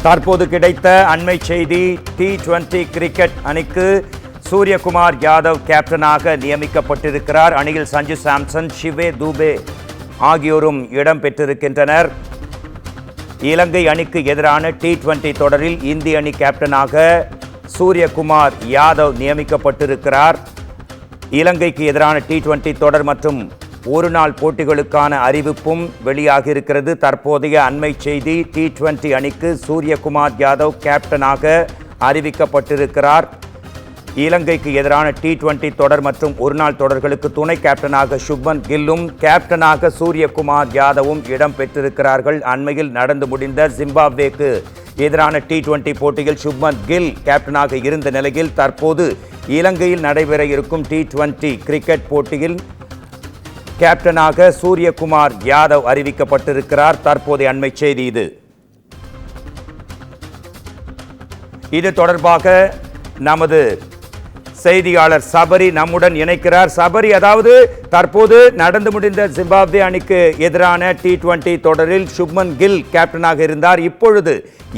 தற்போது கிடைத்த அண்மை செய்தி, T20 கிரிக்கெட் அணிக்கு சூரியகுமார் யாதவ் கேப்டனாக நியமிக்கப்பட்டிருக்கிறார். அணியில் சஞ்சு சாம்சன், ஷிவே தூபே ஆகியோரும் இடம் பெற்றிருக்கின்றனர். இலங்கை அணிக்கு எதிரான T20 தொடரில் இந்திய அணி கேப்டனாக சூரியகுமார் யாதவ் நியமிக்கப்பட்டிருக்கிறார். இலங்கைக்கு எதிரான T20 தொடர் மற்றும் ஒருநாள் போட்டிகளுக்கான அறிவிப்பும் வெளியாகியிருக்கிறது. தற்போதைய அண்மை செய்தி, T20 அணிக்கு சூரியகுமார் யாதவ் கேப்டனாக அறிவிக்கப்பட்டிருக்கிறார். இலங்கைக்கு எதிரான T20 தொடர் மற்றும் ஒருநாள் தொடர்களுக்கு துணை கேப்டனாக சுப்மன் கில்லும் கேப்டனாக சூரியகுமார் யாதவும் இடம் பெற்றிருக்கிறார்கள். அண்மையில் நடந்து முடிந்த ஜிம்பாப்வேக்கு எதிரான T20 போட்டியில் சுப்மன் கில் கேப்டனாக இருந்த நிலையில் தற்போது இலங்கையில் நடைபெற இருக்கும் T20 கிரிக்கெட் போட்டியில் கேப்டனாக சூரியகுமார் யாதவ் அறிவிக்கப்பட்டிருக்கிறார். தற்போதைய அண்மை செய்தி இது தொடர்பாக நமது செய்தியாளர் சபரி நம்முடன் இணைக்கிறார். சபரி, அதாவது தற்போது நடந்து முடிந்த ஜிம்பாப்வே அணிக்கு எதிரான T20 தொடரில் சுப்மன் கில் கேப்டனாக இருந்தார். இப்பொழுது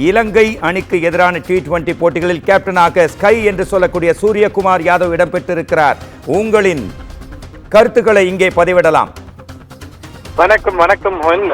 இலங்கை அணிக்கு எதிரான T20 போட்டிகளில் கேப்டனாக ஸ்கை என்று சொல்லக்கூடிய சூரியகுமார் யாதவ் இடம்பெற்றிருக்கிறார். உங்களின் கருத்துக்களை இங்கே பதிவிடலாம். வணக்கம்.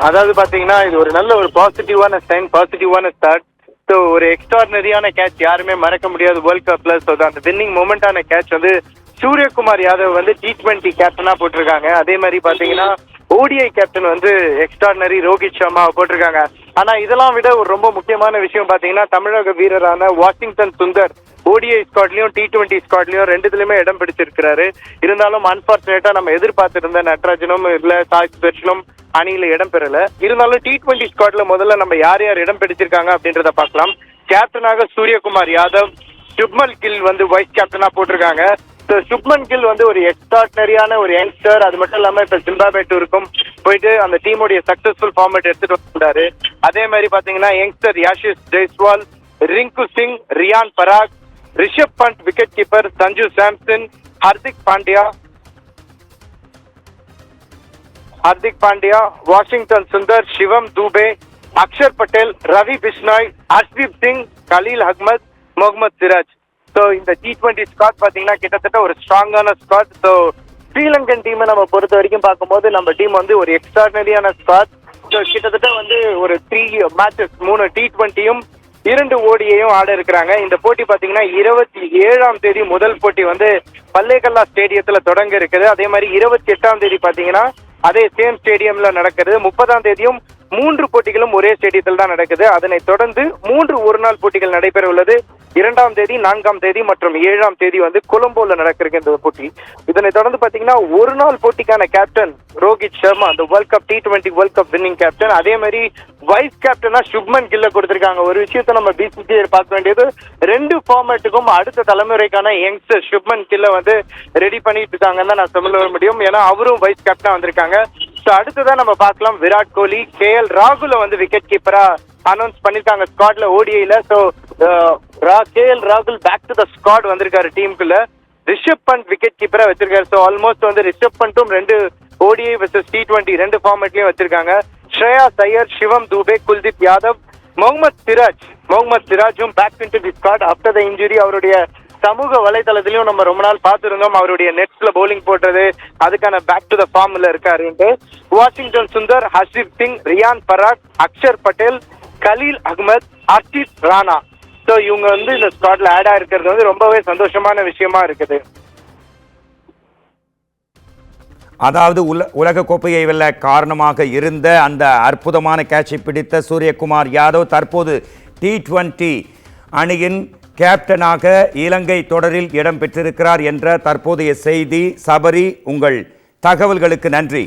அதாவது பாத்தீங்கன்னா இது ஒரு நல்ல ஒரு பாசிட்டிவான ஸ்டார்ட். ஸோ ஒரு எக்ஸ்ட்ராடினரியான கேட்ச், யாருமே மறக்க முடியாது வேர்ல்ட் கப்ல. ஸோ அந்த வின்னிங் மொமெண்டான கேட்ச் வந்து சூரியகுமார் யாதவ் வந்து T20 கேப்டனா போட்டிருக்காங்க. அதே மாதிரி பாத்தீங்கன்னா ஓடிஐ கேப்டன் வந்து எக்ஸ்ட்ராடினரி ரோஹித் சர்மா போட்டிருக்காங்க. ஆனா இதெல்லாம் விட ஒரு ரொம்ப முக்கியமான விஷயம் பாத்தீங்கன்னா தமிழக வீரரான வாஷிங்டன் சுந்தர் ஓடிஐ ஸ்குவாட்லயும் T20 ஸ்குவாட்லயும் ரெண்டுத்துலயுமே இடம் பிடிச்சிருக்கிறாரு. இருந்தாலும் அன்பார்ச்சுனேட்டா நம்ம எதிர்பார்த்திருந்த நட்ராஜனும் இல்ல சாய் சுதர்ஷனும் அணியில இடம் பெறல. இருந்தாலும் T20 ஸ்குவாட்ல முதல்ல நம்ம யார் யார் இடம் பிடிச்சிருக்காங்க அப்படின்றத பார்க்கலாம். கேப்டனாக சூரியகுமார் யாதவ், சுப்மன் கில் வந்து வைஸ் கேப்டனா போட்டிருக்காங்க. சுப்மன் கில் வந்து ஒரு எக்ஸ்ட்ராடினரியான ஒரு யங்ஸ்டர். அது மட்டும் இல்லாம இப்ப ஜிம்பாப்வே டூருக்கும் போயிட்டு அந்த டீமுடைய சக்சஸ்ஃபுல் ஃபார்மேட் எடுத்துட்டு வந்தாரு. அதே மாதிரி பாத்தீங்கன்னா youngster Yashasvi Jaiswal, Rinku Singh, Riyan Parag, Rishabh Pant wicket keeper, Sanju Samson, Hardik Pandya, Washington Sundar, Shivam Dube, Axar Patel, Ravi Bishnoi, Arshdeep Singh, Khaleel Ahmed, Mohammed Siraj. So இந்த T20 ஸ்குவாட் பாத்தீங்கன்னா கிட்டத்தட்ட ஒரு ஸ்ட்ராங்கான ஸ்குவாட். ஸோ ஸ்ரீலங்கன் டீமை நம்ம பொறுத்த வரைக்கும் பார்க்கும்போது நம்ம டீம் வந்து ஒரு எக்ஸ்ட்ராடினரியான ஸ்குவாட். ஸோ கிட்டத்தட்ட வந்து ஒரு 3 மேட்சஸ், 3 T20யும் 2 ஓடியையும் ஆட இருக்கிறாங்க. இந்த போட்டி பாத்தீங்கன்னா 27ஆம் தேதி முதல் போட்டி வந்து பல்லேகல்லா ஸ்டேடியத்துல தொடங்க இருக்குது. அதே மாதிரி 28ஆம் தேதி பாத்தீங்கன்னா அதே சேம் ஸ்டேடியம்ல நடக்குது. 30ஆம் தேதியும் 3 போட்டிகளும் ஒரே ஸ்டேடியத்தில் தான் நடக்குது. அதனை தொடர்ந்து 3 ஒருநாள் போட்டிகள் நடைபெற உள்ளது. 2ஆம் தேதி, 4ஆம் தேதி மற்றும் 7ஆம் தேதி வந்து கொலம்போல நடக்கிறது இந்த போட்டி. இதனை தொடர்ந்து பாத்தீங்கன்னா ஒரு நாள் போட்டிக்கான கேப்டன் ரோஹித் சர்மா, அந்த world cup T20 world cup winning captain. அதே மாதிரி வைஸ் கேப்டனா சுப்மன் கில்ல கொடுத்திருக்காங்க. ஒரு விஷயத்தை நம்ம BCCI பார்க்க வேண்டியது, 2 ஃபார்மேட்டுக்கும் அடுத்த தலைமுறைக்கான யங்ஸ்டர் சுப்மன் கில்ல வந்து ரெடி பண்ணிட்டு இருக்காங்கன்னு தான் நான் சொல்ல முடியும். ஏன்னா அவரும் வைஸ் கேப்டனா வந்திருக்காங்க. ஸோ அடுத்ததான் நம்ம பார்க்கலாம், விராட் கோலி, KL ராகுல வந்து விக்கெட் கீப்பரா அனௌன்ஸ் பண்ணிருக்காங்க ஸ்குவாட்ல ஓடிஐல. ஸோ KL ராகுல் பேக் டு த ஸ்குவாட் வந்திருக்காரு டீமுக்குள்ள. ரிஷப் பண்ட் விக்கெட் கீப்பரா வச்சிருக்காரு. ஸோ ஆல்மோஸ்ட் வந்து ரிஷப் பண்ட்டும் 2 ஓடிஐ வெர்சஸ் T20 2 ஃபார்மேட்லயும் வச்சிருக்காங்க. ஸ்ரேயாஸ் ஐயர், சிவம் தூபே, குல்தீப் யாதவ், முகமது சிராஜும் back into the squad after the injury. அவருடைய சமூக வலைதளத்திலையும் நம்ம ரொம்ப நாள் பார்த்திருந்தோம் அவருடைய நெட்ஸ்ல பவுலிங் போட்டது, அதுக்கான பேக் டு த ஃபார்ம்ல இருக்காருன்ட்டு. வாஷிங்டன் சுந்தர், ஹர்ஷ்தீப் சிங், ரியான் பராக், அக்ஷர் பட்டேல், கலீல் அஹ்மத், அர்ஷித் ராணா. ஸோ இவங்க வந்து இந்த ஸ்குவாட்ல ஆட் ஆயிருக்கிறது வந்து ரொம்பவே சந்தோஷமான விஷயமா இருக்குது. அதாவது உலக கோப்பையை வெல்ல காரணமாக இருந்த அந்த அற்புதமான கேட்சை பிடித்த சூரியகுமார் யாதவ் தற்போது T20 அணியின் கேப்டனாக இலங்கை தொடரில் இடம் பெற்றிருக்கிறார் என்ற தற்போதைய செய்தி. சபரி, உங்கள் தகவல்களுக்கு நன்றி.